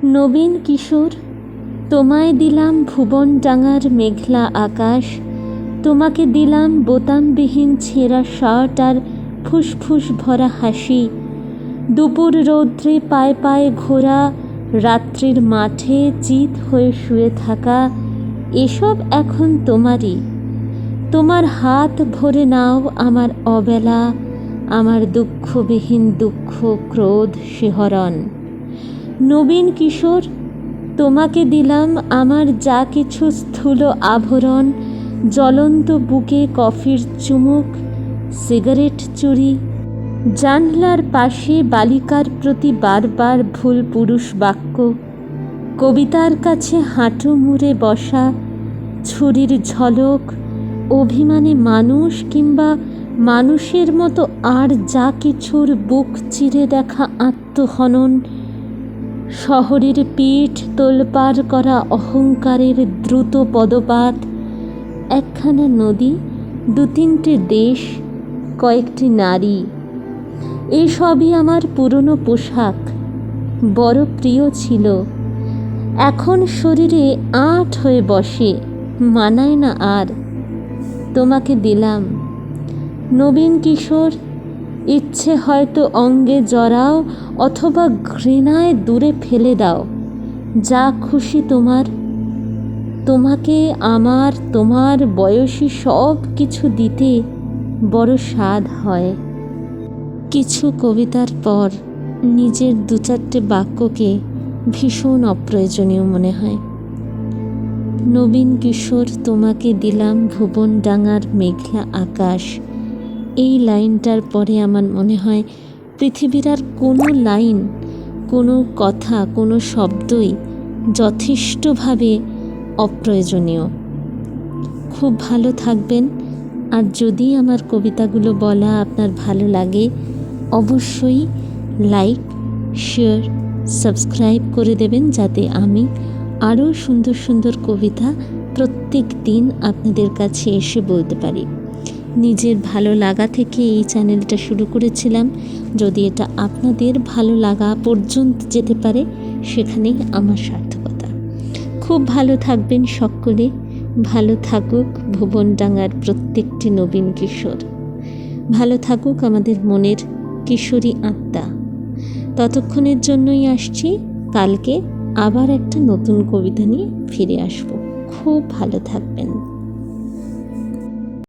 নবীন কিশোর, তোমায় দিলাম ভুবনডাঙার মেঘলা আকাশ, তোমাকে দিলাম বোতামবিহীন ছেঁড়া শার্ট আর ফুসফুস ভরা হাসি। দুপুর রৌদ্রে পায়ে পায়ে ঘোরা, রাত্রির মাঠে চিত হয়ে শুয়ে থাকা, এসব এখন তোমারই। তোমার হাত ভরে নাও আমার অবেলা, আমার দুঃখবিহীন দুঃখ, ক্রোধ, শিহরণ। নবীন কিশোর, তোমাকে দিলাম আমার যা কিছু স্থূল আভরণ, জ্বলন্ত বুকে কফির চুমুক, সিগারেট চুরি, জানলার পাশে বালিকার প্রতি বারবার ভুল পুরুষ বাক্য, কবিতার কাছে হাঁটু মুড়ে বসা, ছুরির ঝলক, অভিমানে মানুষ কিংবা মানুষের মতো আর যা কিছুর বুক চিরে দেখা আত্মহনন, শহরের পিঠ তোলপাড় করা অহংকারের দ্রুত পদপাত, একখানা নদী, দু তিনটে দেশ, কয়েকটি নারী, এসবই আমার পুরনো পোশাক, বড় প্রিয় ছিল। এখন শরীরে আঁট হয়ে বসে, মানায় না আর। তোমাকে দিলাম নবীন কিশোর, ইচ্ছে হয়তো অঙ্গে জড়াও অথবা ঘৃণায় দূরে ফেলে দাও, যা খুশি তোমার। তোমাকে আমার, তোমার বয়সী সব কিছু দিতে বড় স্বাদ হয়। কিছু কবিতার পর নিজের দু চারটে বাক্যকে ভীষণ অপ্রয়োজনীয় মনে হয়। নবীন কিশোর, তোমাকে দিলাম ভুবনডাঙার মেঘলা আকাশ, এই লাইনটার পরে আমার মনে হয় পৃথিবীর আর কোনো লাইন, কোনো কথা, কোনো শব্দই যথেষ্টভাবে অপ্রয়োজনীয়। খুব ভালো থাকবেন। আর যদি আমার কবিতাগুলো বলা আপনার ভালো লাগে, অবশ্যই লাইক, শেয়ার, সাবস্ক্রাইব করে দেবেন, যাতে আমি আরও সুন্দর সুন্দর কবিতা প্রত্যেক দিন আপনাদের কাছে এসে বলতে পারি। নিজের ভালো লাগা থেকে এই চ্যানেলটা শুরু করেছিলাম। যদি এটা আপনাদের ভালো লাগা পর্যন্ত যেতে পারে, সেখানেই আমার সার্থকতা। খুব ভালো থাকবেন সকলে। ভালো থাকুক ভুবনডাঙার প্রত্যেকটি নবীন কিশোর, ভালো থাকুক আমাদের মনের কিশোরী আত্মা। ততক্ষণের জন্যই আসছি। কালকে আবার একটা নতুন কবিতা নিয়ে ফিরে আসব। খুব ভালো থাকবেন।